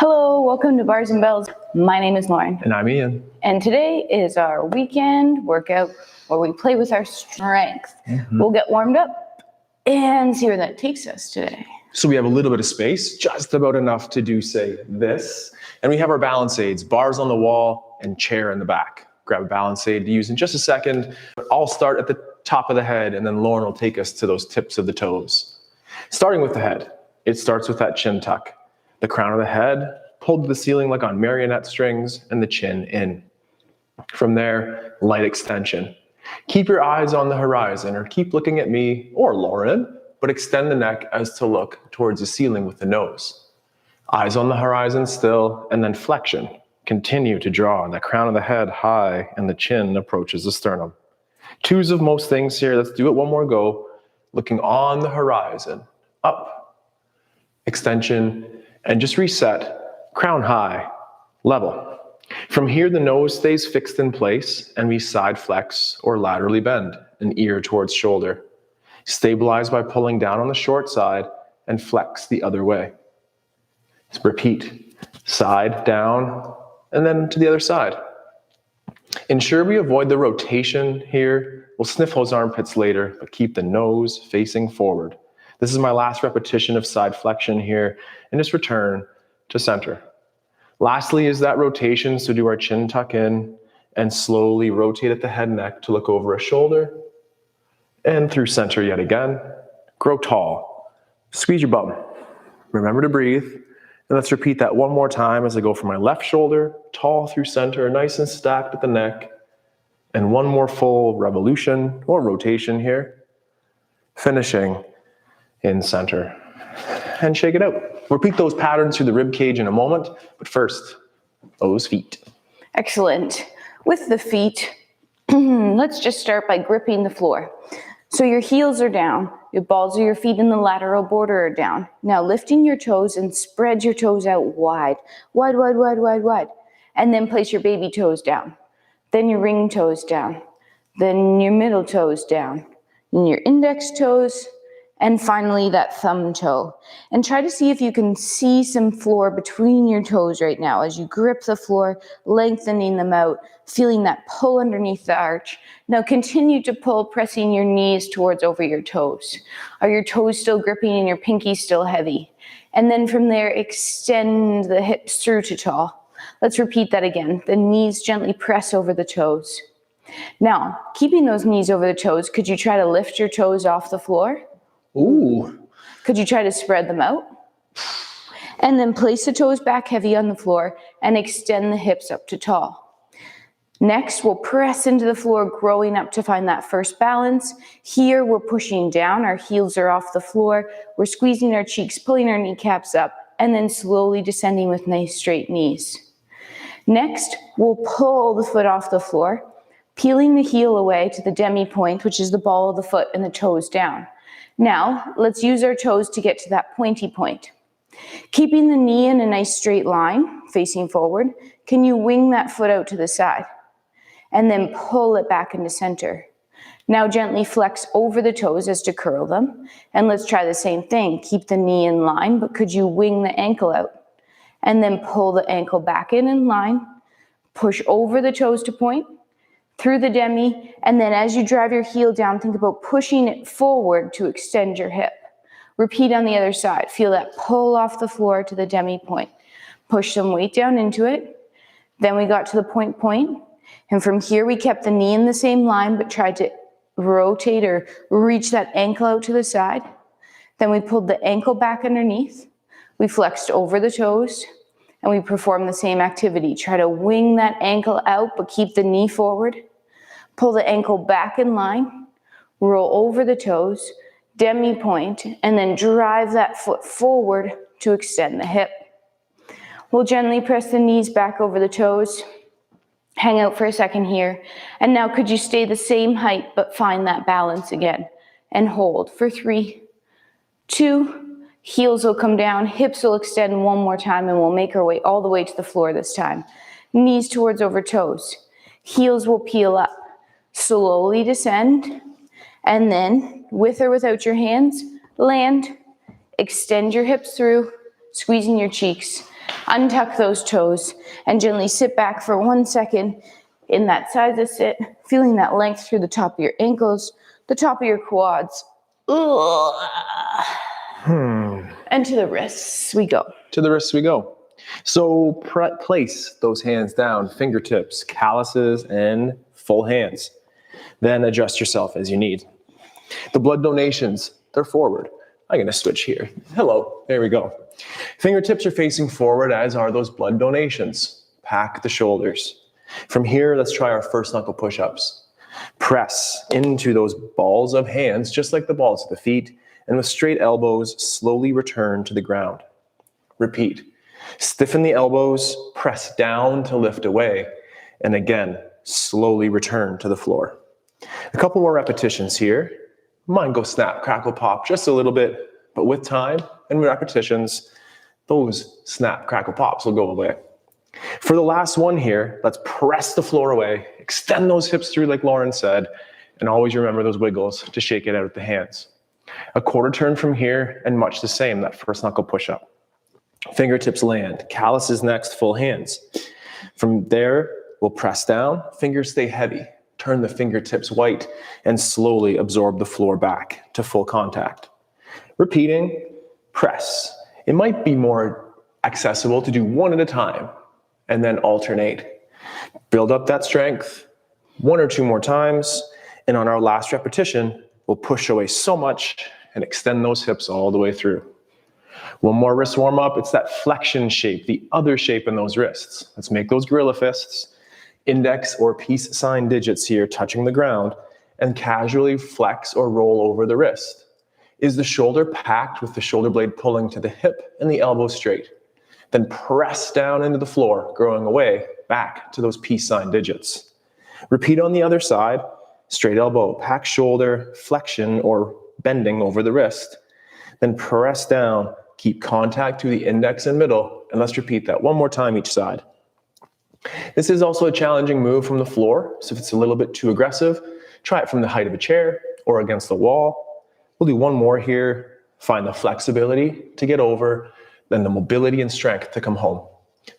Hello, welcome to Bars and Bells. My name is Lauren. And I'm Ian. And today is our weekend workout where we play with our strength. We'll get warmed up and see where that takes us today. So we have a little bit of space, just about enough to do, say, this. And we have our balance aids, bars on the wall and chair in the back. Grab a balance aid to use in just a second. I'll start at the top of the head and then Lauren will take us to those tips of the toes. Starting with the head, it starts with that chin tuck. The crown of the head pulled to the ceiling like on marionette strings and the chin in. From there, light extension. Keep your eyes on the horizon or keep looking at me or Lauren, but extend the neck as to look towards the ceiling with the nose. Eyes on the horizon still, and then flexion. Continue to draw the crown of the head high and the chin approaches the sternum. Twos of most things here. Let's do it one more go. Looking on the horizon, up, extension, and just reset, crown high, level. From here, the nose stays fixed in place and we side flex or laterally bend, an ear towards shoulder. Stabilize by pulling down on the short side and flex the other way. Let's repeat, side, down, and then to the other side. Ensure we avoid the rotation here. We'll sniff those armpits later, but keep the nose facing forward. This is my last repetition of side flexion here, and just return to center. Lastly is that rotation, so do our chin tuck in and slowly rotate at the head and neck to look over a shoulder and through center yet again. Grow tall. Squeeze your bum. Remember to breathe. And let's repeat that one more time as I go from my left shoulder, tall through center, nice and stacked at the neck. And one more full revolution or rotation here. Finishing in center. And shake it out. Repeat those patterns through the rib cage in a moment, but first, those feet. Excellent. With the feet, let's just start by gripping the floor. So your heels are down, your balls of your feet in the lateral border are down. Now lifting your toes and spread your toes out wide. Wide, wide, wide, wide, wide. And then place your baby toes down. Then your ring toes down. Then your middle toes down. And your index toes. And finally, that thumb toe. And try to see if you can see some floor between your toes right now as you grip the floor, lengthening them out, feeling that pull underneath the arch. Now continue to pull, pressing your knees towards over your toes. Are your toes still gripping and your pinky still heavy? And then from there, extend the hips through to tall. Let's repeat that again. The knees gently press over the toes. Now, keeping those knees over the toes, could you try to lift your toes off the floor? Ooh. Could you try to spread them out? And then place the toes back heavy on the floor and extend the hips up to tall. Next, we'll press into the floor, growing up to find that first balance. Here, we're pushing down. Our heels are off the floor. We're squeezing our cheeks, pulling our kneecaps up, and then slowly descending with nice straight knees. Next, we'll pull the foot off the floor, peeling the heel away to the demi point, which is the ball of the foot and the toes down. Now, let's use our toes to get to that pointy point. Keeping the knee in a nice straight line, facing forward, can you wing that foot out to the side? And then pull it back into center. Now gently flex over the toes as to curl them. And let's try the same thing. Keep the knee in line, but could you wing the ankle out? And then pull the ankle back in line. Push over the toes to point. Through the demi, and then as you drive your heel down, think about pushing it forward to extend your hip. Repeat on the other side. Feel that pull off the floor to the demi point. Push some weight down into it. Then we got to the point, and from here we kept the knee in the same line, but tried to rotate or reach that ankle out to the side. Then we pulled the ankle back underneath. We flexed over the toes. And we perform the same activity. Try to wing that ankle out, but keep the knee forward. Pull the ankle back in line. Roll over the toes, demi point, and then drive that foot forward to extend the hip. We'll gently press the knees back over the toes. Hang out for a second here. And now could you stay the same height, but find that balance again. And hold for 3, 2, heels will come down, hips will extend one more time, and we'll make our way all the way to the floor this time. Knees towards over toes. Heels will peel up. Slowly descend, and then, with or without your hands, land. Extend your hips through, squeezing your cheeks. Untuck those toes and gently sit back for 1 second in that side of sit, feeling that length through the top of your ankles, the top of your quads. And to the wrists we go. To the wrists we go. So place those hands down, fingertips, calluses, and full hands. Then adjust yourself as you need. The blood donations, they're forward. I'm going to switch here. Hello, there we go. Fingertips are facing forward, as are those blood donations. Pack the shoulders. From here, let's try our first knuckle push-ups. Press into those balls of hands, just like the balls of the feet, and with straight elbows, slowly return to the ground. Repeat. Stiffen the elbows, press down to lift away, and again, slowly return to the floor. A couple more repetitions here. Mine go snap, crackle, pop just a little bit, but with time and repetitions, those snap, crackle, pops will go away. For the last one here, let's press the floor away, extend those hips through like Lauren said, and always remember those wiggles to shake it out with the hands. A quarter turn from here, and much the same, that first knuckle push-up. Fingertips land, calluses next, full hands. From there, we'll press down, fingers stay heavy. Turn the fingertips white and slowly absorb the floor back to full contact. Repeating, press. It might be more accessible to do one at a time and then alternate. Build up that strength 1 or 2 more times, and on our last repetition, we'll push away so much and extend those hips all the way through. One more wrist warm up. It's that flexion shape, the other shape in those wrists. Let's make those gorilla fists. Index or peace sign digits here touching the ground, and casually flex or roll over the wrist. Is the shoulder packed with the shoulder blade pulling to the hip and the elbow straight? Then press down into the floor, growing away back to those peace sign digits. Repeat on the other side. Straight elbow, pack shoulder, flexion or bending over the wrist. Then press down, keep contact to the index and middle, and let's repeat that one more time each side. This is also a challenging move from the floor, so if it's a little bit too aggressive, try it from the height of a chair or against the wall. We'll do one more here. Find the flexibility to get over, then the mobility and strength to come home.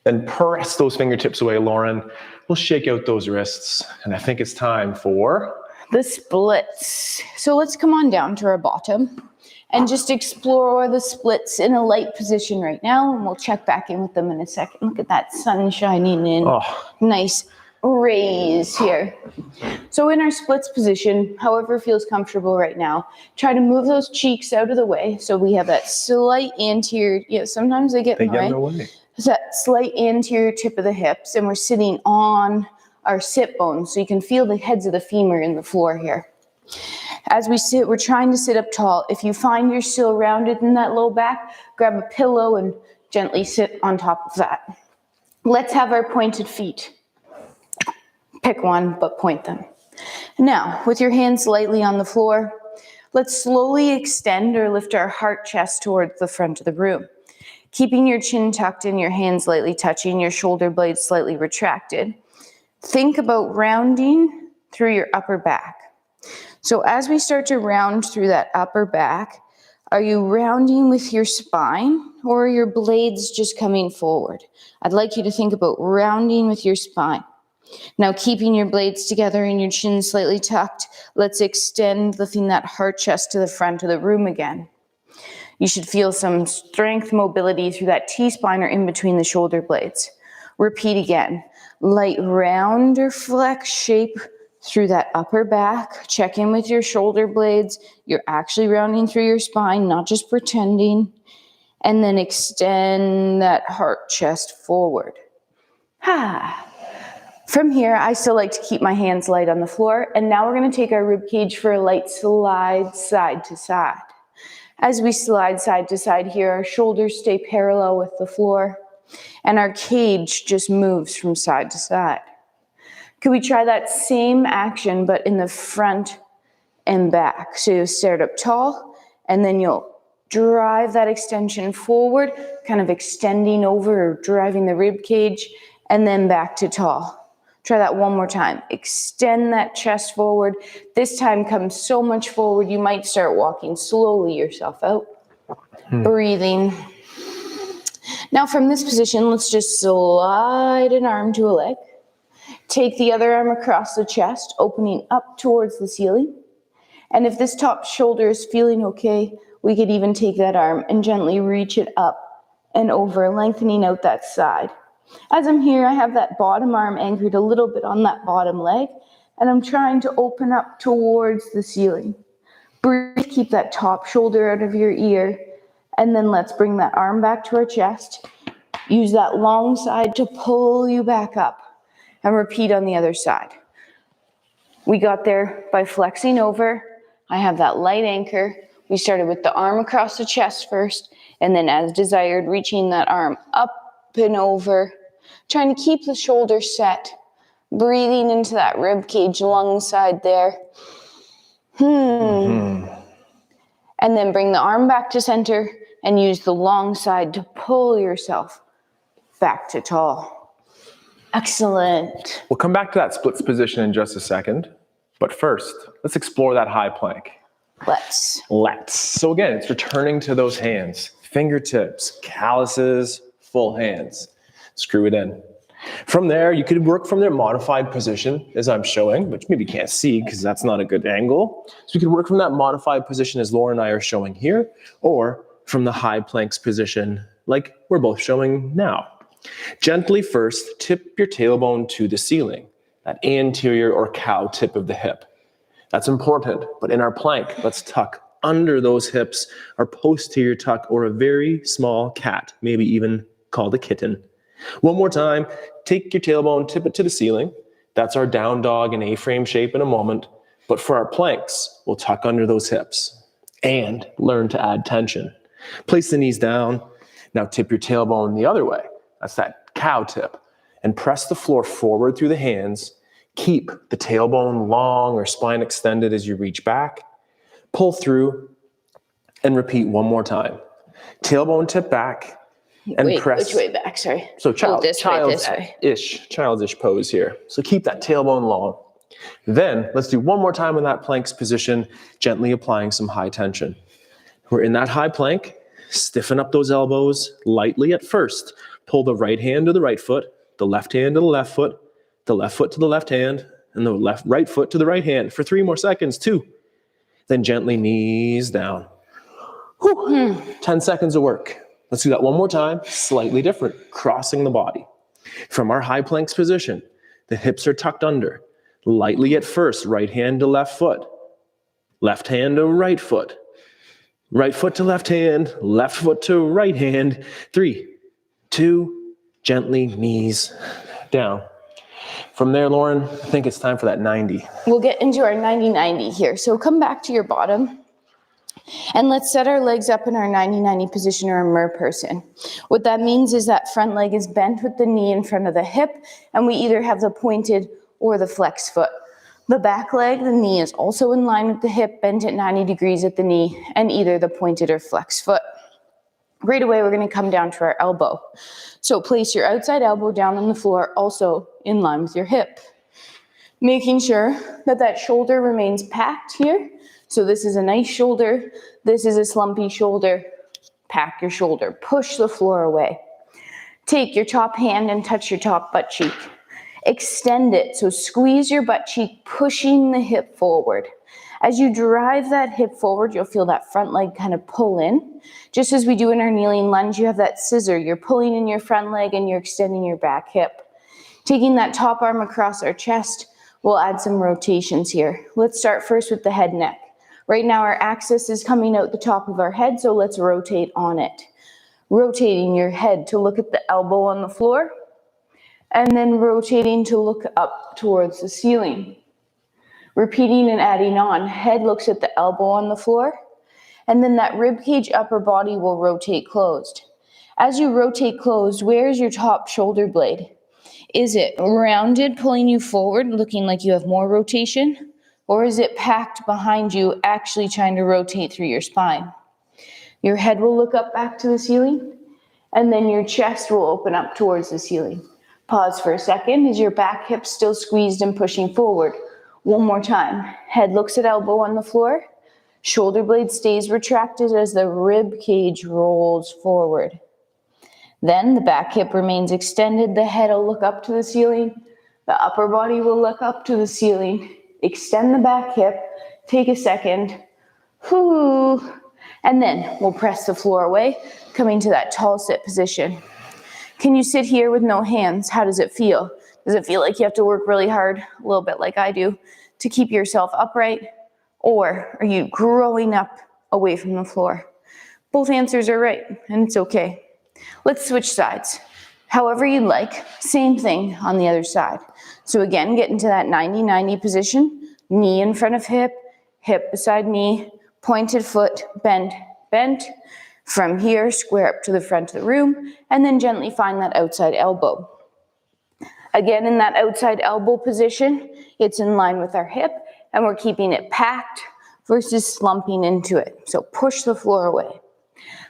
Then press those fingertips away, Lauren. We'll shake out those wrists, and I think it's time for the splits. So let's come on down to our bottom and just explore the splits in a light position right now, and we'll check back in with them in a second. Look at that sun shining in. Nice rays here. So in our splits position, however feels comfortable right now, try to move those cheeks out of the way so we have that slight anterior, sometimes they get in the way. It's that slight anterior tip of the hips, and we're sitting on our sit bones, so you can feel the heads of the femur in the floor here. As we sit, we're trying to sit up tall. If you find you're still rounded in that low back, grab a pillow and gently sit on top of that. Let's have our pointed feet. Pick one, but point them. Now, with your hands lightly on the floor, let's slowly extend or lift our heart chest towards the front of the room. Keeping your chin tucked and your hands lightly touching, your shoulder blades slightly retracted. Think about rounding through your upper back. So as we start to round through that upper back, are you rounding with your spine or are your blades just coming forward? I'd like you to think about rounding with your spine. Now keeping your blades together and your chin slightly tucked, let's extend, lifting that heart chest to the front of the room again. You should feel some strength, mobility through that T-spine or in between the shoulder blades. Repeat again. Light round or flex shape through that upper back. Check in with your shoulder blades. You're actually rounding through your spine, not just pretending. And then extend that heart chest forward. From here, I still like to keep my hands light on the floor. And now we're going to take our rib cage for a light slide side to side. As we slide side to side here, our shoulders stay parallel with the floor. And our cage just moves from side to side. Could we try that same action, but in the front and back? So you'll start up tall, and then you'll drive that extension forward, kind of extending over or driving the rib cage, and then back to tall. Try that one more time. Extend that chest forward. This time come so much forward, you might start walking slowly yourself out. Breathing. Now from this position, let's just slide an arm to a leg. Take the other arm across the chest, opening up towards the ceiling. And if this top shoulder is feeling okay, we could even take that arm and gently reach it up and over, lengthening out that side. As I'm here, I have that bottom arm anchored a little bit on that bottom leg, and I'm trying to open up towards the ceiling. Breathe, keep that top shoulder out of your ear, and then let's bring that arm back to our chest. Use that long side to pull you back up, and repeat on the other side. We got there by flexing over. I have that light anchor. We started with the arm across the chest first, and then as desired, reaching that arm up and over, trying to keep the shoulders set, breathing into that rib cage, lung side there. And then bring the arm back to center and use the long side to pull yourself back to tall. Excellent. We'll come back to that splits position in just a second. But first, let's explore that high plank. Let's. So again, it's returning to those hands. Fingertips, calluses, full hands. Screw it in. From there, you could work from their modified position, as I'm showing, which maybe you can't see because that's not a good angle. So you could work from that modified position as Laura and I are showing here, or from the high planks position like we're both showing now. Gently first, tip your tailbone to the ceiling, that anterior or cow tip of the hip. That's important, but in our plank, let's tuck under those hips, our posterior tuck, or a very small cat, maybe even called a kitten. One more time, take your tailbone, tip it to the ceiling. That's our down dog and A-frame shape in a moment. But for our planks, we'll tuck under those hips and learn to add tension. Place the knees down. Now tip your tailbone the other way. That's that cow tip. And press the floor forward through the hands. Keep the tailbone long or spine extended as you reach back. Pull through and repeat one more time. Tailbone tip back. And Wait, press. which way back? Sorry. So childish pose here. So keep that tailbone long. Then let's do one more time in that planks position, gently applying some high tension. We're in that high plank. Stiffen up those elbows lightly at first. Pull the right hand to the right foot, the left hand to the left foot to the left hand, and the right foot to the right hand for 3 more seconds. 2. Then gently knees down. 10 seconds of work. Let's do that one more time, slightly different, crossing the body. From our high planks position, the hips are tucked under. Lightly at first, right hand to left foot, left hand to right foot to left foot to right hand. 3, 2, gently knees down. From there, Lauren, I think it's time for that 90. We'll get into our 90-90 here. So come back to your bottom. And let's set our legs up in our 90-90 position or a mer person. What that means is that front leg is bent with the knee in front of the hip, and we either have the pointed or the flexed foot. The back leg, the knee is also in line with the hip, bent at 90 degrees at the knee, and either the pointed or flexed foot. Right away, we're going to come down to our elbow. So place your outside elbow down on the floor, also in line with your hip. Making sure that that shoulder remains packed here. So this is a nice shoulder. This is a slumpy shoulder. Pack your shoulder. Push the floor away. Take your top hand and touch your top butt cheek. Extend it. So squeeze your butt cheek, pushing the hip forward. As you drive that hip forward, you'll feel that front leg kind of pull in. Just as we do in our kneeling lunge, you have that scissor. You're pulling in your front leg and you're extending your back hip. Taking that top arm across our chest, we'll add some rotations here. Let's start first with the head neck. Right now our axis is coming out the top of our head, so let's rotate on it. Rotating your head to look at the elbow on the floor, and then rotating to look up towards the ceiling. Repeating and adding on. Head looks at the elbow on the floor, and then that rib cage upper body will rotate closed. As you rotate closed, where's your top shoulder blade? Is it rounded, pulling you forward, looking like you have more rotation? Or is it packed behind you, actually trying to rotate through your spine? Your head will look up back to the ceiling, and then your chest will open up towards the ceiling. Pause for a second. Is your back hip still squeezed and pushing forward? One more time. Head looks at elbow on the floor. Shoulder blade stays retracted as the rib cage rolls forward. Then the back hip remains extended. The head will look up to the ceiling. The upper body will look up to the ceiling. Extend the back hip. Take a second. Whoo. And then we'll press the floor away, coming to that tall sit position. Can you sit here with no hands? How does it feel? Does it feel like you have to work really hard, a little bit like I do, to keep yourself upright? Or are you growing up away from the floor? Both answers are right, and it's okay. Let's switch sides. However you'd like, same thing on the other side. So again, get into that 90-90 position, knee in front of hip, hip beside knee, pointed foot, bend, bend. From here, square up to the front of the room, and then gently find that outside elbow. Again, in that outside elbow position, it's in line with our hip, and we're keeping it packed versus slumping into it. So push the floor away.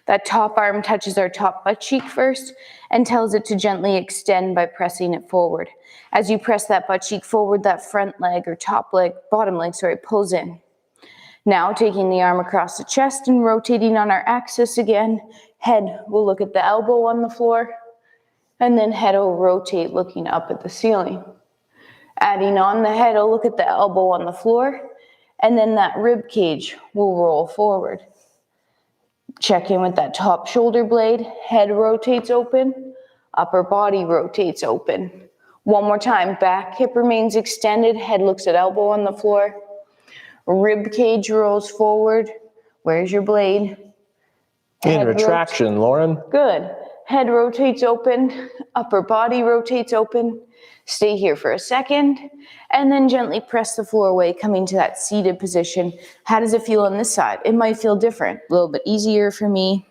That top arm touches our top butt cheek first and tells it to gently extend by pressing it forward. As you press that butt cheek forward, that front leg or top leg, bottom leg, pulls in. Now taking the arm across the chest and rotating on our axis again, head will look at the elbow on the floor, and then head will rotate looking up at the ceiling. Adding on, the head will look at the elbow on the floor, and then that rib cage will roll forward. Check in with that top shoulder blade, head rotates open, upper body rotates open. One more time, back hip remains extended, head looks at elbow on the floor. Rib cage rolls forward. Where's your blade? In retraction, Lauren. Good. Head rotates open, upper body rotates open. Stay here for a second, and then gently press the floor away, coming to that seated position. How does it feel on this side? It might feel different, a little bit easier for me,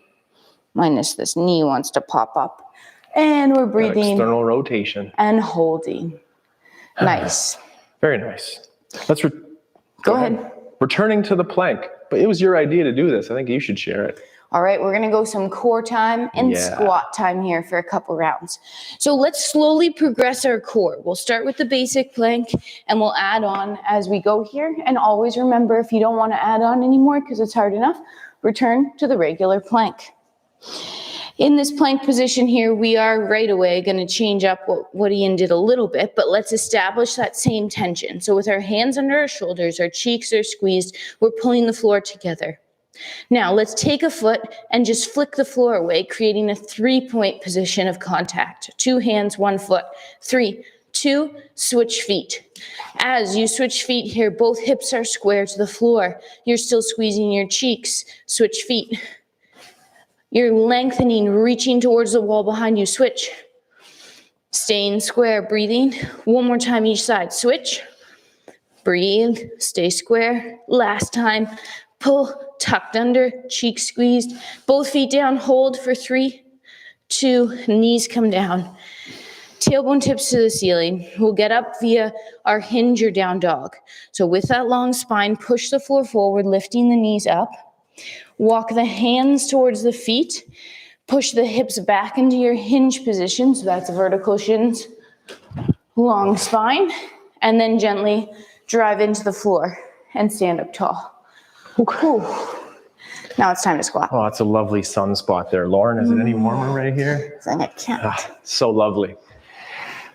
minus this knee wants to pop up. And we're breathing. External rotation. And holding. Nice. Very nice. Let's Go ahead. Returning to the plank, but it was your idea to do this. I think you should share it. All right, we're gonna go some core time and squat time here for a couple rounds. So let's slowly progress our core. We'll start with the basic plank and we'll add on as we go here. And always remember, if you don't wanna add on anymore because it's hard enough, return to the regular plank. In this plank position here, we are right away gonna change up what Ian did a little bit, but let's establish that same tension. So with our hands under our shoulders, our cheeks are squeezed, we're pulling the floor together. Now let's take a foot and just flick the floor away, creating a 3-point position of contact. 2 hands, 1 foot. 3, 2, switch feet. As you switch feet here, both hips are square to the floor. You're still squeezing your cheeks. Switch feet. You're lengthening, reaching towards the wall behind you. Switch. Staying square, breathing. One more time each side. Switch. Breathe. Stay square. Last time. Pull, tucked under, cheeks squeezed. Both feet down, hold for 3, 2, knees come down. Tailbone tips to the ceiling. We'll get up via our hinge or down dog. So with that long spine, push the floor forward, lifting the knees up. Walk the hands towards the feet. Push the hips back into your hinge position. So that's vertical shins, long spine. And then gently drive into the floor and stand up tall. Whew. Now it's time to squat. Oh, it's a lovely sun spot there. Lauren, is it any warmer right here? I can't. So lovely.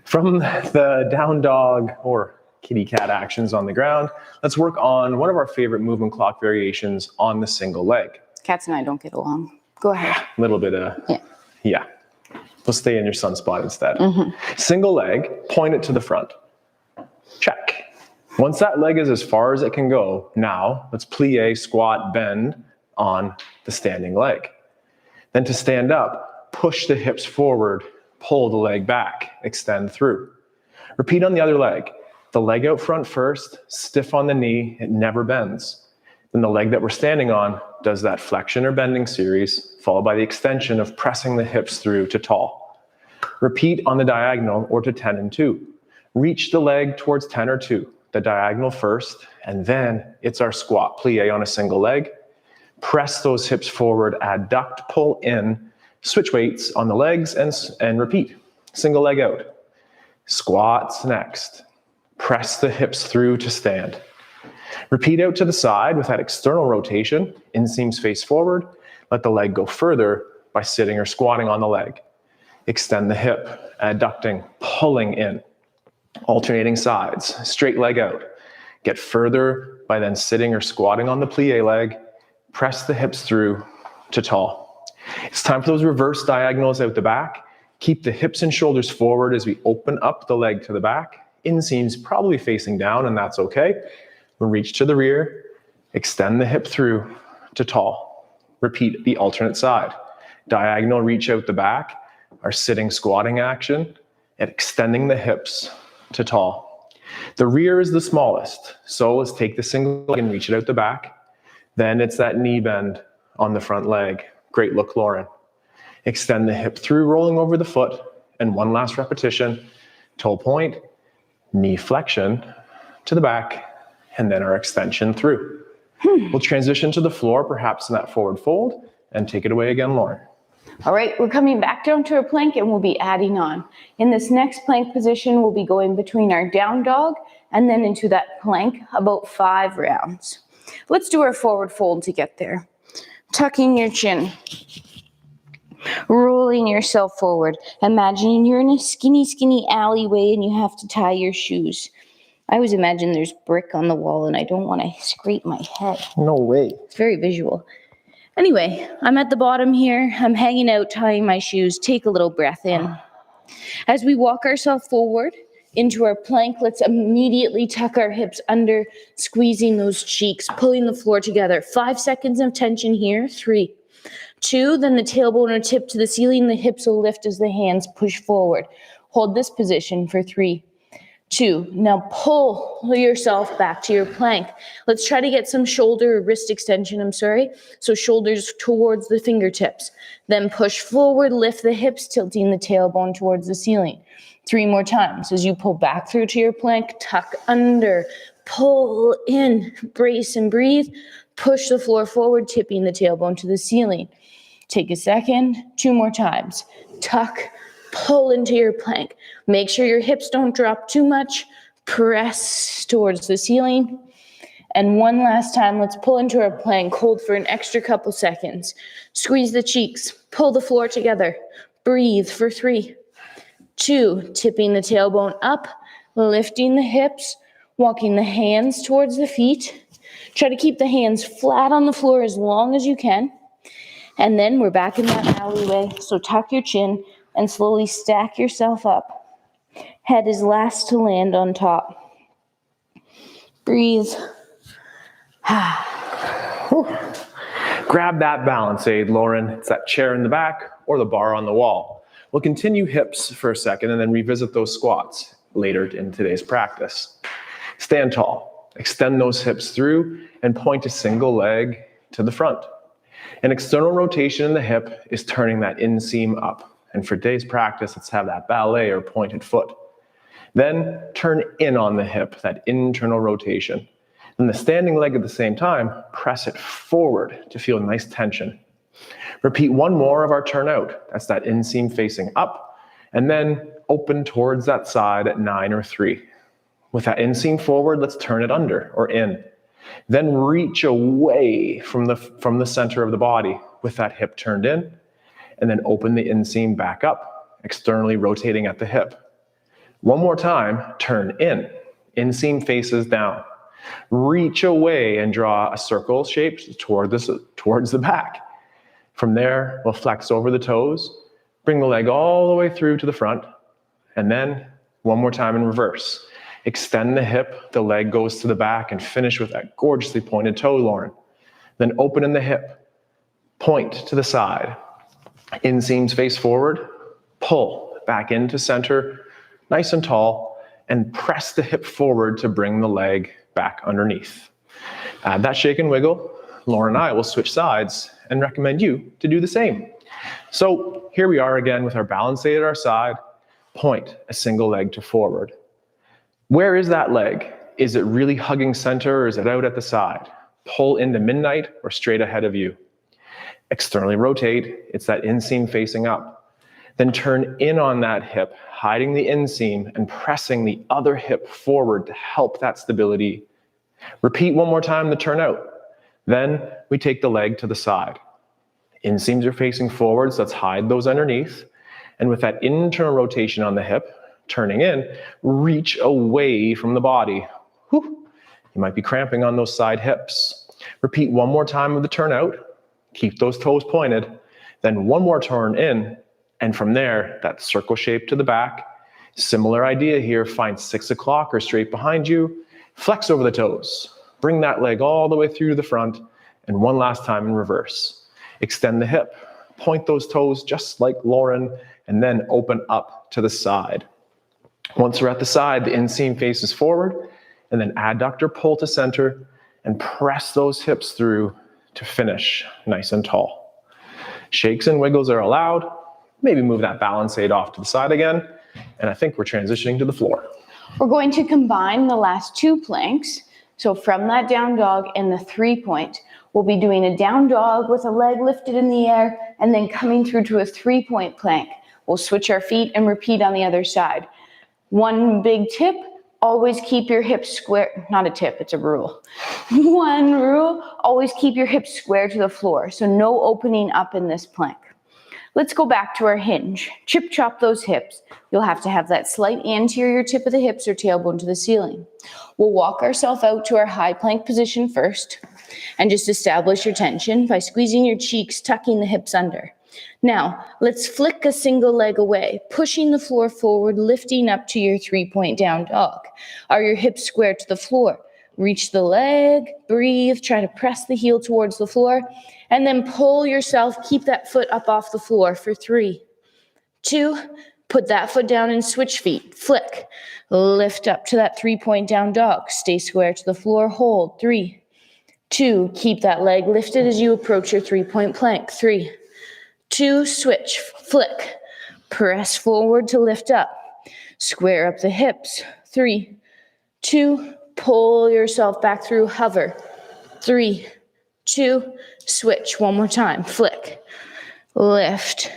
From the down dog or kitty cat actions on the ground, let's work on one of our favorite movement clock variations on the single leg. Cats and I don't get along. Go ahead. A little bit of, yeah. We'll stay in your sun spot instead. Single leg, point it to the front. Check. Once that leg is as far as it can go, now let's plie, squat, bend on the standing leg. Then to stand up, push the hips forward, pull the leg back, extend through. Repeat on the other leg. The leg out front first, stiff on the knee, it never bends. Then the leg that we're standing on does that flexion or bending series, followed by the extension of pressing the hips through to tall. Repeat on the diagonal or to 10 and 2. Reach the leg towards 10 or 2. The diagonal first, and then it's our squat plie on a single leg. Press those hips forward, adduct, pull in, switch weights on the legs and repeat. Single leg out. Squats next. Press the hips through to stand. Repeat out to the side with that external rotation, inseams face forward. Let the leg go further by sitting or squatting on the leg. Extend the hip, adducting, pulling in. Alternating sides, straight leg out. Get further by then sitting or squatting on the plie leg. Press the hips through to tall. It's time for those reverse diagonals out the back. Keep the hips and shoulders forward as we open up the leg to the back. Inseams probably facing down, and that's okay. We'll reach to the rear, extend the hip through to tall. Repeat the alternate side. Diagonal reach out the back, our sitting squatting action, and extending the hips to tall. The rear is the smallest, so let's take the single leg and reach it out the back. Then it's that knee bend on the front leg. Great look, Lauren. Extend the hip through, rolling over the foot, and one last repetition. Toe point, knee flexion to the back, and then our extension through. We'll transition to the floor, perhaps in that forward fold, and take it away again, Lauren. All right, we're coming back down to our plank and we'll be adding on. In this next plank position, we'll be going between our down dog and then into that plank about 5 rounds. Let's do our forward fold to get there. Tucking your chin. Rolling yourself forward. Imagining you're in a skinny alleyway and you have to tie your shoes. I always imagine there's brick on the wall and I don't want to scrape my head. No way. It's very visual. Anyway, I'm at the bottom here. I'm hanging out, tying my shoes. Take a little breath in. As we walk ourselves forward into our plank, let's immediately tuck our hips under, squeezing those cheeks, pulling the floor together. 5 seconds of tension here. 3, 2, then the tailbone will tip to the ceiling. The hips will lift as the hands push forward. Hold this position for 3, 2. Now pull yourself back to your plank. Let's try to get some shoulder or wrist extension, So shoulders towards the fingertips. Then push forward, lift the hips, tilting the tailbone towards the ceiling. 3 more times. As you pull back through to your plank, tuck under, pull in, brace and breathe. Push the floor forward, tipping the tailbone to the ceiling. Take a second, 2 more times. Tuck, pull into your plank. Make sure your hips don't drop too much. Press towards the ceiling. And one last time, let's pull into our plank. Hold for an extra couple seconds. Squeeze the cheeks. Pull the floor together. Breathe for 3, 2. Tipping the tailbone up. Lifting the hips. Walking the hands towards the feet. Try to keep the hands flat on the floor as long as you can. And then we're back in that alleyway. So tuck your chin and slowly stack yourself up. Head is last to land on top. Breathe. Grab that balance aid, Lauren. It's that chair in the back or the bar on the wall. We'll continue hips for a second and then revisit those squats later in today's practice. Stand tall. Extend those hips through and point a single leg to the front. An external rotation in the hip is turning that inseam up. And for today's practice, let's have that ballet or pointed foot. Then turn in on the hip, that internal rotation. Then the standing leg at the same time, press it forward to feel nice tension. Repeat 1 more of our turn out. That's that inseam facing up. And then open towards that side at 9 or 3. With that inseam forward, let's turn it under or in. Then reach away from the center of the body with that hip turned in. And then open the inseam back up, externally rotating at the hip. 1 more time, turn in. Inseam faces down. Reach away and draw a circle shape towards the back. From there, we'll flex over the toes, bring the leg all the way through to the front, and then 1 more time in reverse. Extend the hip, the leg goes to the back, and finish with that gorgeously pointed toe, Lauren. Then open in the hip, point to the side. Inseams face forward, pull back into center, nice and tall, and press the hip forward to bring the leg back underneath. Add that shake and wiggle. Lauren and I will switch sides and recommend you to do the same. So here we are again with our balance aid at our side. Point a single leg to forward. Where is that leg? Is it really hugging center or is it out at the side? Pull into midnight or straight ahead of you. Externally rotate, it's that inseam facing up. Then turn in on that hip, hiding the inseam and pressing the other hip forward to help that stability. Repeat 1 more time the turn out. Then we take the leg to the side. Inseams are facing forward, so let's hide those underneath. And with that internal rotation on the hip, turning in, reach away from the body. Whew. You might be cramping on those side hips. Repeat one more time with the turn out. Keep those toes pointed. Then one more turn in. And from there, that circle shape to the back. Similar idea here. Find 6 o'clock or straight behind you. Flex over the toes. Bring that leg all the way through to the front. And one last time in reverse. Extend the hip. Point those toes just like Lauren. And then open up to the side. Once we're at the side, the inseam faces forward. And then adductor pull to center. And press those hips through to finish nice and tall. Shakes and wiggles are allowed. Maybe move that balance aid off to the side again. And I think we're transitioning to the floor. We're going to combine the last 2 planks. So from that down dog and the 3-point, we'll be doing a down dog with a leg lifted in the air and then coming through to a 3-point plank. We'll switch our feet and repeat on the other side. One big tip, always keep your hips square. Not a tip, it's a rule. One rule, always keep your hips square to the floor. So no opening up in this plank. Let's go back to our hinge. Chip chop those hips. You'll have to have that slight anterior tip of the hips or tailbone to the ceiling. We'll walk ourselves out to our high plank position first and just establish your tension by squeezing your cheeks, tucking the hips under. Now, let's flick a single leg away, pushing the floor forward, lifting up to your 3-point down dog. Are your hips square to the floor? Reach the leg, breathe, try to press the heel towards the floor, and then pull yourself, keep that foot up off the floor for 3, 2, put that foot down and switch feet, flick, lift up to that 3-point down dog, stay square to the floor, hold, 3, 2, keep that leg lifted as you approach your 3-point plank, 3, 2, switch, flick, press forward to lift up, square up the hips, 3, 2, pull yourself back through, hover, 3, 2, switch, one more time, flick, lift,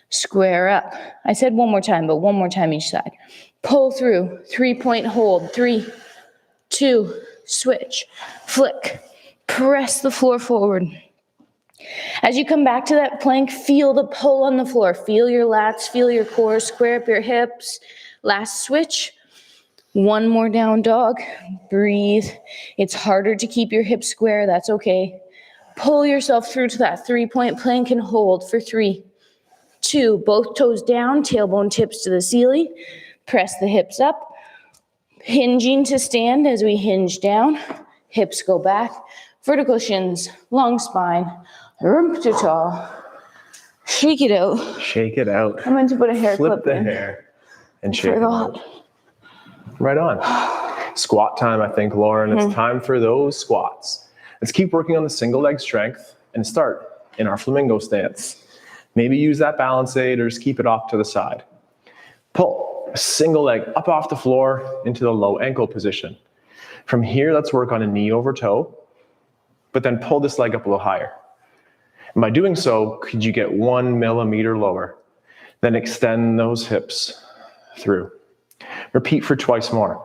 square up. I said one more time, but one more time each side. Pull through, 3-point hold, 3, 2, switch, flick, press the floor forward. As you come back to that plank, feel the pull on the floor. Feel your lats, feel your core, square up your hips. Last switch. One more down dog. Breathe. It's harder to keep your hips square. That's okay. Pull yourself through to that 3-point plank and hold for 3, 2. Both toes down, tailbone tips to the ceiling. Press the hips up. Hinging to stand as we hinge down. Hips go back. Vertical shins, long spine. Rump to tall. Shake it out. Shake it out. I'm going to put a hair Flip clip the in. hair and shake it out. Right on. Squat time, I think, Lauren. It's time for those squats. Let's keep working on the single leg strength and start in our flamingo stance. Maybe use that balance aid or just keep it off to the side. Pull a single leg up off the floor into the low ankle position. From here, let's work on a knee over toe, but then pull this leg up a little higher. And by doing so, could you get 1 millimeter lower? Then extend those hips through. Repeat for twice more.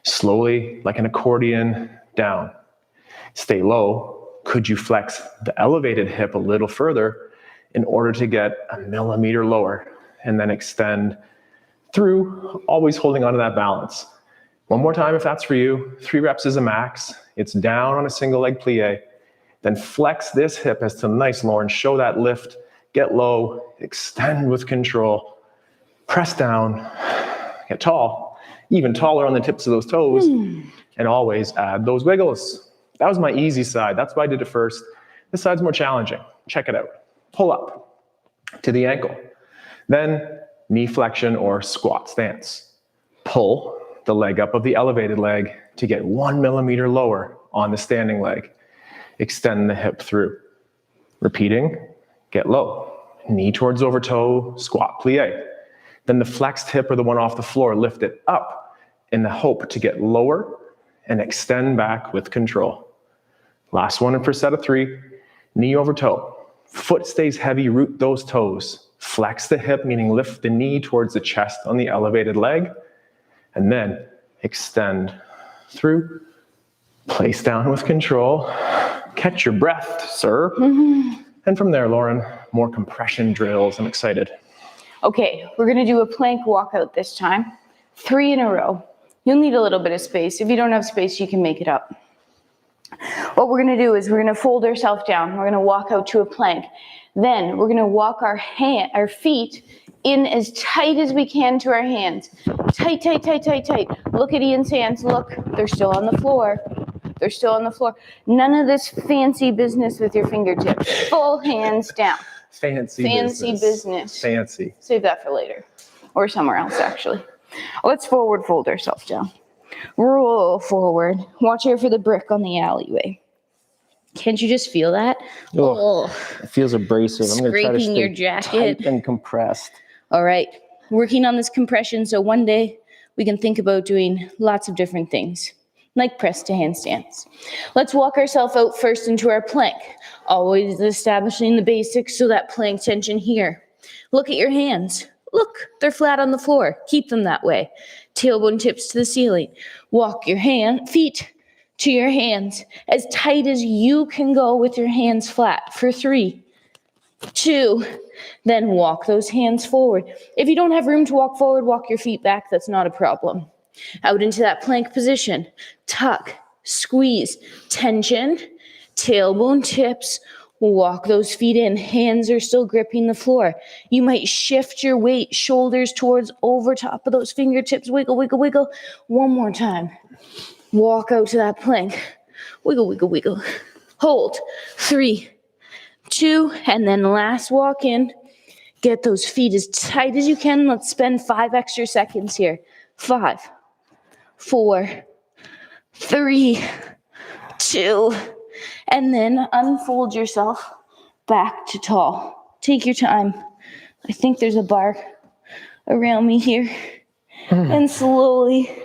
Slowly, like an accordion, down. Stay low. Could you flex the elevated hip a little further in order to get 1 millimeter lower? And then extend through, always holding onto that balance. One more time if that's for you. 3 reps is a max. It's down on a single leg plie. Then flex this hip as to nice, Lauren. Show that lift. Get low. Extend with control. Press down. Get tall. Even taller on the tips of those toes. And always add those wiggles. That was my easy side. That's why I did it first. This side's more challenging. Check it out. Pull up to the ankle. Then knee flexion or squat stance. Pull the leg up of the elevated leg to get 1 millimeter lower on the standing leg. Extend the hip through. Repeating, get low. Knee towards over toe, squat plie. Then the flexed hip or the one off the floor, lift it up in the hope to get lower and extend back with control. Last one for set of 3, knee over toe. Foot stays heavy, root those toes. Flex the hip, meaning lift the knee towards the chest on the elevated leg. And then extend through. Place down with control. Catch your breath, sir. And from there, Lauren, more compression drills. I'm excited. Okay, we're gonna do a plank walkout this time. 3 in a row. You'll need a little bit of space. If you don't have space, you can make it up. What we're gonna do is we're gonna fold ourselves down. We're gonna walk out to a plank. Then we're gonna walk our feet in as tight as we can to our hands. Tight, tight, tight, tight, tight. Look at Ian's hands. Look, they're still on the floor. They're still on the floor. None of this fancy business with your fingertips. Full hands down. Fancy business. Fancy. Save that for later. Or somewhere else, actually. Let's forward fold ourselves down. Roll forward. Watch out for the brick on the alleyway. Can't you just feel that? Oh, it feels abrasive. I'm going to try to Scraping your stay jacket. tight and compressed. All right. Working on this compression so one day we can think about doing lots of different things, like press to handstands. Let's walk ourselves out first into our plank. Always establishing the basics, so that plank tension here. Look at your hands. Look, they're flat on the floor. Keep them that way. Tailbone tips to the ceiling. Walk your feet to your hands as tight as you can go with your hands flat for 3, 2, then walk those hands forward. If you don't have room to walk forward, walk your feet back. That's not a problem. Out into that plank position. Tuck, squeeze, tension, tailbone tips. Walk those feet in. Hands are still gripping the floor. You might shift your weight, shoulders towards over top of those fingertips. Wiggle, wiggle, wiggle. One more time. Walk out to that plank. Wiggle, wiggle, wiggle. Hold. 3, 2, and then last walk in. Get those feet as tight as you can. Let's spend 5 extra seconds here. 5, 4, 3, 2, and then unfold yourself back to tall. Take your time. I think there's a bar around me here. And slowly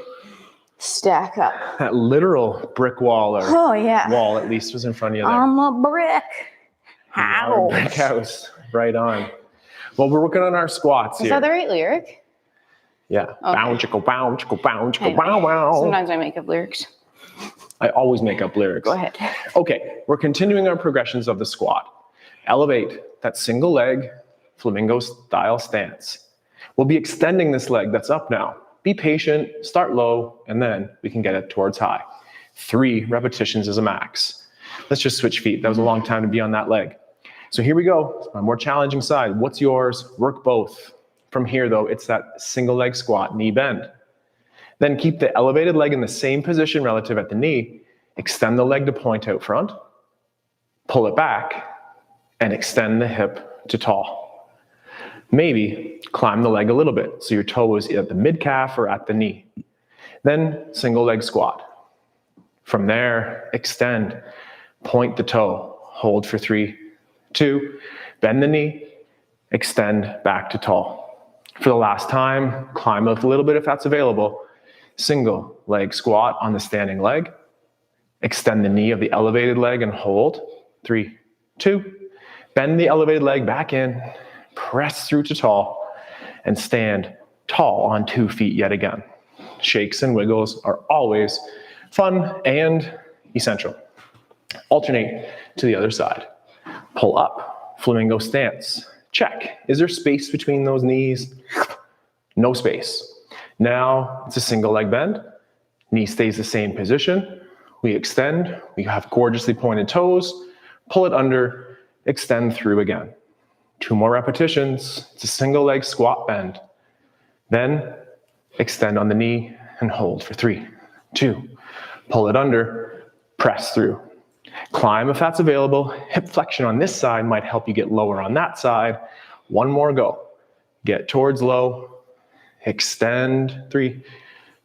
stack up. That literal brick wall, or wall at least, was in front of you there. I'm a brick house. Brick house. Right on. Well, we're working on our squats here. Is that the right lyric? Yeah. Okay. Bow, chicka, bow, chicka, bow, chicka, Anyway, bow, wow. sometimes I make up lyrics. I always make up lyrics. Go ahead. Okay, we're continuing our progressions of the squat. Elevate that single leg, flamingo style stance. We'll be extending this leg that's up now. Be patient, start low, and then we can get it towards high. 3 repetitions is a max. Let's just switch feet. That was a long time to be on that leg. So here we go, a more challenging side. What's yours? Work both. From here though, it's that single leg squat, knee bend. Then keep the elevated leg in the same position relative at the knee. Extend the leg to point out front. Pull it back and extend the hip to tall. Maybe climb the leg a little bit so your toe is at the mid calf or at the knee. Then single leg squat. From there, extend, point the toe, hold for 3, 2, bend the knee, extend back to tall. For the last time, climb up a little bit if that's available. Single leg squat on the standing leg. Extend the knee of the elevated leg and hold. 3, 2. Bend the elevated leg back in. Press through to tall. And stand tall on 2 feet yet again. Shakes and wiggles are always fun and essential. Alternate to the other side. Pull up. Flamingo stance. Check. Is there space between those knees? No space. Now it's a single leg bend. Knee stays the same position. We extend. We have gorgeously pointed toes. Pull it under. Extend through again. 2 more repetitions. It's a single leg squat bend. Then extend on the knee and hold for 3, 2. Pull it under. Press through. Climb if that's available. Hip flexion on this side might help you get lower on that side. 1 more go. Get towards low. Extend. 3,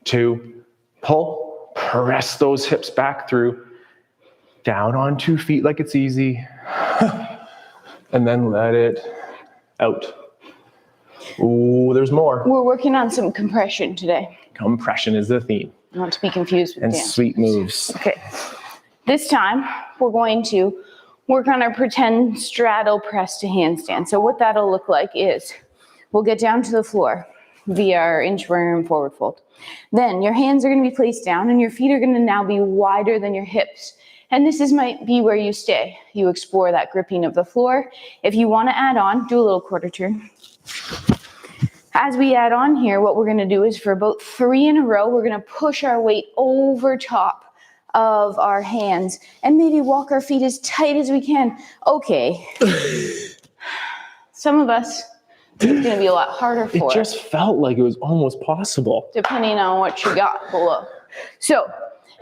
2, pull. Press those hips back through. Down on 2 feet like it's easy. And then let it out. Ooh, there's more. We're working on some compression today. Compression is the theme. Not to be confused with And dance. sweet moves. Okay. This time, we're going to work on our pretend straddle press to handstand. So what that'll look like is we'll get down to the floor via our inchworm forward fold. Then your hands are going to be placed down and your feet are going to now be wider than your hips. And might be where you stay. You explore that gripping of the floor. If you want to add on, do a little quarter turn. As we add on here, what we're gonna do is for about 3 in a row, we're gonna push our weight over top of our hands and maybe walk our feet as tight as we can. Okay. Some of us, it's gonna be a lot harder for. It just felt like it was almost possible. Depending on what you got below. So,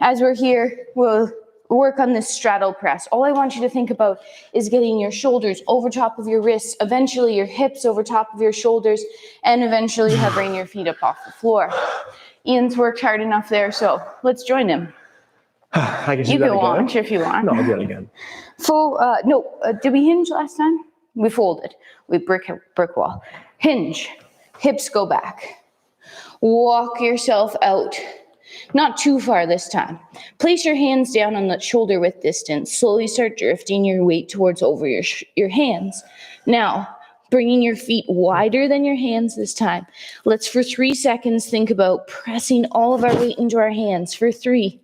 as we're here, we'll work on this straddle press. All I want you to think about is getting your shoulders over top of your wrists, eventually your hips over top of your shoulders, and eventually hovering your feet up off the floor. Ian's worked hard enough there, so let's join him. I can do You that can again. launch if you want. No, I'll do it again. Did we hinge last time? We folded. We brick wall. Hinge. Hips go back. Walk yourself out. Not too far this time. Place your hands down on the shoulder width distance. Slowly start drifting your weight towards over your hands. Now, bringing your feet wider than your hands this time. Let's for 3 seconds think about pressing all of our weight into our hands. For 3,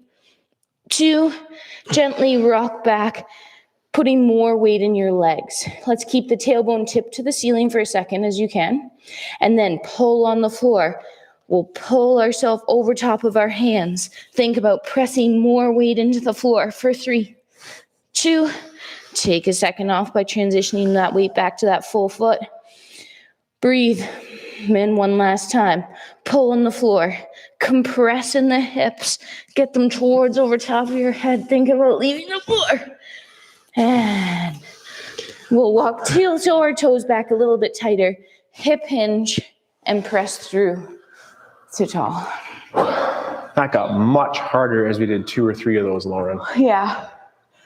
2, gently rock back, putting more weight in your legs. Let's keep the tailbone tipped to the ceiling for a second as you can. And then pull on the floor. We'll pull ourselves over top of our hands. Think about pressing more weight into the floor for 3, 2, take a second off by transitioning that weight back to that full foot. Breathe. And one last time. Pull on the floor. Compress in the hips. Get them towards over top of your head. Think about leaving the floor. And we'll walk heel to our toes back a little bit tighter. Hip hinge and press through to tall. That got much harder as we did 2 or 3 of those, Lauren. Yeah.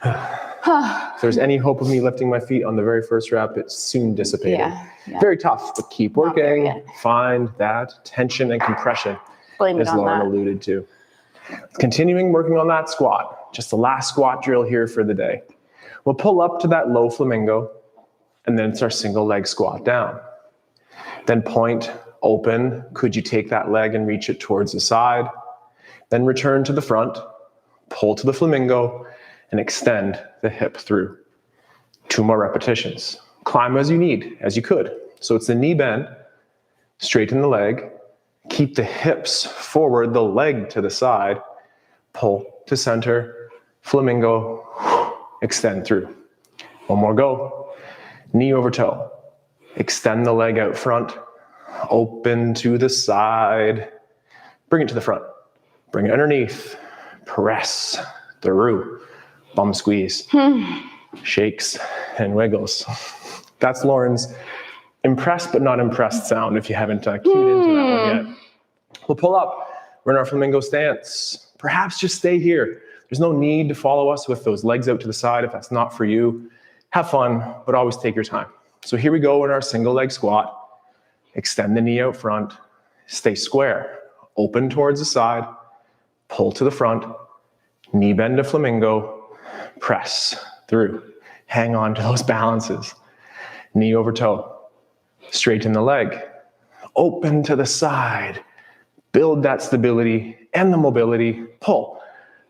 If there's any hope of me lifting my feet on the very first rep, it soon dissipated. Yeah. Very tough, but keep Not there working. yet. Find that tension and compression, Blame it as on Lauren that. alluded to. Continuing working on that squat. Just the last squat drill here for the day. We'll pull up to that low flamingo, and then it's our single leg squat down. Then point, open. Could you take that leg and reach it towards the side? Then return to the front, pull to the flamingo, and extend the hip through. 2 more repetitions. Climb as you need, as you could. So it's the knee bend, straighten the leg, keep the hips forward, the leg to the side, pull to center, flamingo, extend through. 1 more go. Knee over toe. Extend the leg out front, open to the side, bring it to the front, bring it underneath, press through, bum squeeze, shakes and wiggles. That's Lauren's impressed but not impressed sound if you haven't keyed into that one yet. We'll pull up, we're in our flamingo stance. Perhaps just stay here. There's no need to follow us with those legs out to the side if that's not for you. Have fun, but always take your time. So here we go in our single leg squat. Extend the knee out front, stay square, open towards the side, pull to the front, knee bend to flamingo, press through. Hang on to those balances. Knee over toe, straighten the leg, open to the side, build that stability and the mobility, pull,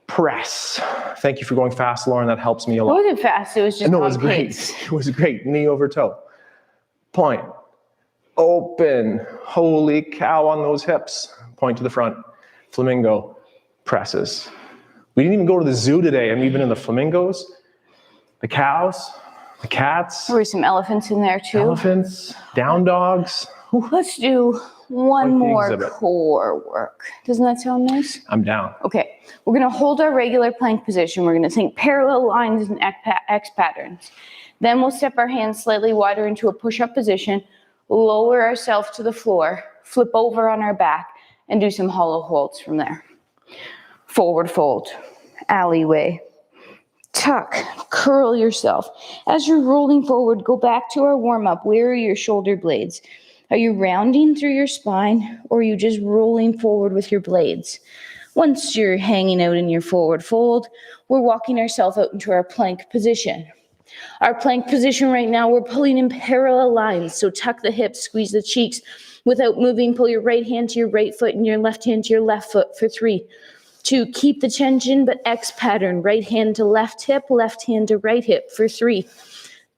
press. Thank you for going fast, Lauren, that helps me a It lot. wasn't fast, it was just No, it on was great. pace. It was great. Knee over toe. Point. Open. Holy cow on those hips. Point to the front. Flamingo. Presses. We didn't even go to the zoo today, and we've been in the flamingos, the cows, the cats, There were some elephants in there too. elephants, down dogs. Let's do one Like the more exhibit. core work. Doesn't that sound nice? I'm down. Okay, we're gonna hold our regular plank position. We're gonna think parallel lines and X patterns. Then we'll step our hands slightly wider into a push-up position, lower ourselves to the floor, flip over on our back, and do some hollow holds from there. Forward fold, alleyway, tuck, curl yourself. As you're rolling forward, go back to our warm-up. Where are your shoulder blades? Are you rounding through your spine, or are you just rolling forward with your blades? Once you're hanging out in your forward fold, we're walking ourselves out into our plank position. Our plank position right now, we're pulling in parallel lines. So tuck the hips, squeeze the cheeks. Without moving, pull your right hand to your right foot and your left hand to your left foot for 3, 2, keep the tension, but X pattern. Right hand to left hip, left hand to right hip for 3,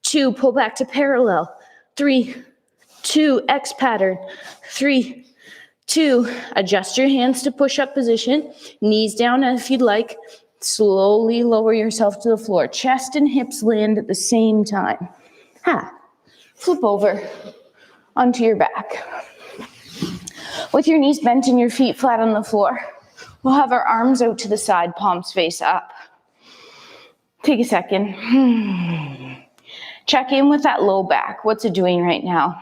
2, pull back to parallel. 3, 2, X pattern, 3, 2, adjust your hands to push-up position, knees down if you'd like, slowly lower yourself to the floor, chest and hips land at the same time. Flip over onto your back. With your knees bent and your feet flat on the floor, we'll have our arms out to the side, palms face up. Take a second. Check in with that low back. What's it doing right now?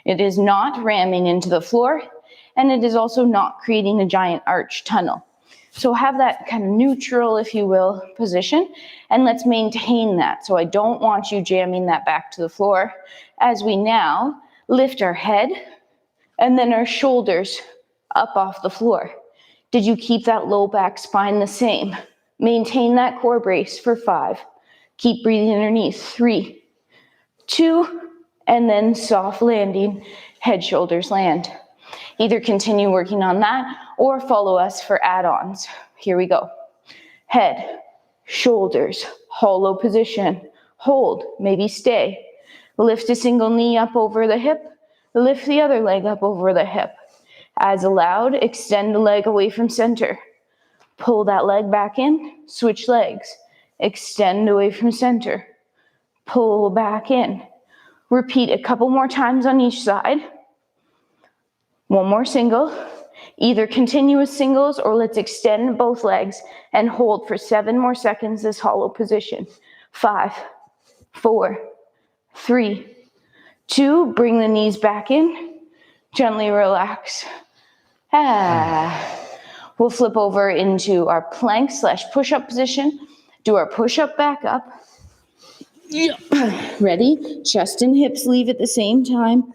It is not ramming into the floor, and it is also not creating a giant arch tunnel. So have that kind of neutral, if you will, position, and let's maintain that. So I don't want you jamming that back to the floor as we now lift our head and then our shoulders up off the floor. Did you keep that low back spine the same? Maintain that core brace for 5. Keep breathing underneath. 3, 2, and then soft landing, head, shoulders, land. Either continue working on that or follow us for add-ons. Here we go. Head, shoulders, hollow position. Hold, maybe stay. Lift a single knee up over the hip. Lift the other leg up over the hip. As allowed, extend the leg away from center. Pull that leg back in, switch legs. Extend away from center. Pull back in. Repeat a couple more times on each side. One more single. Either continuous singles or let's extend both legs and hold for 7 more seconds this hollow position. 5, 4, 3, 2, bring the knees back in. Gently relax. We'll flip over into our plank / push-up position. Do our push-up back up. Ready? Chest and hips leave at the same time.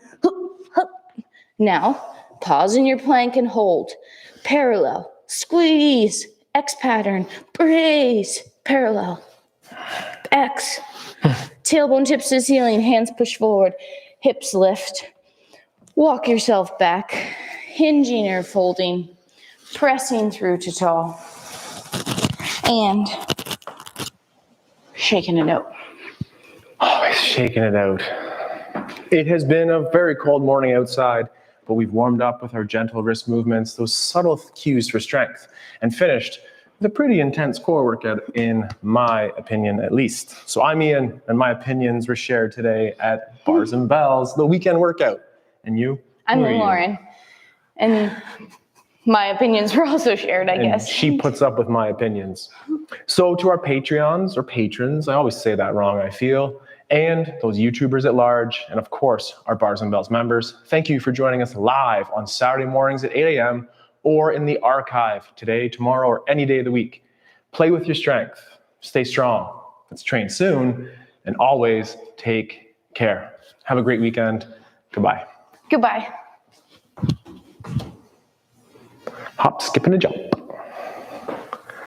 Now, pause in your plank and hold. Parallel, squeeze, X pattern, brace, parallel, X. Tailbone tips to the ceiling, hands push forward, hips lift. Walk yourself back, hinging or folding, pressing through to tall, and shaking it out. Always shaking it out. It has been a very cold morning outside, but we've warmed up with our gentle wrist movements, those subtle cues for strength, and finished with a pretty intense core workout, in my opinion, at least. So I'm Ian, and my opinions were shared today at Bars and Bells, the weekend workout. And you? I'm Lauren, and my opinions were also shared, I guess. She puts up with my opinions. So to our Patreons or patrons, I always say that wrong, I feel, and those YouTubers at large, and of course, our Bars and Bells members, thank you for joining us live on Saturday mornings at 8 a.m. or in the archive today, tomorrow, or any day of the week. Play with your strength. Stay strong. Let's train soon, and always take care. Have a great weekend. Goodbye. Goodbye. Hop, skip, and a jump.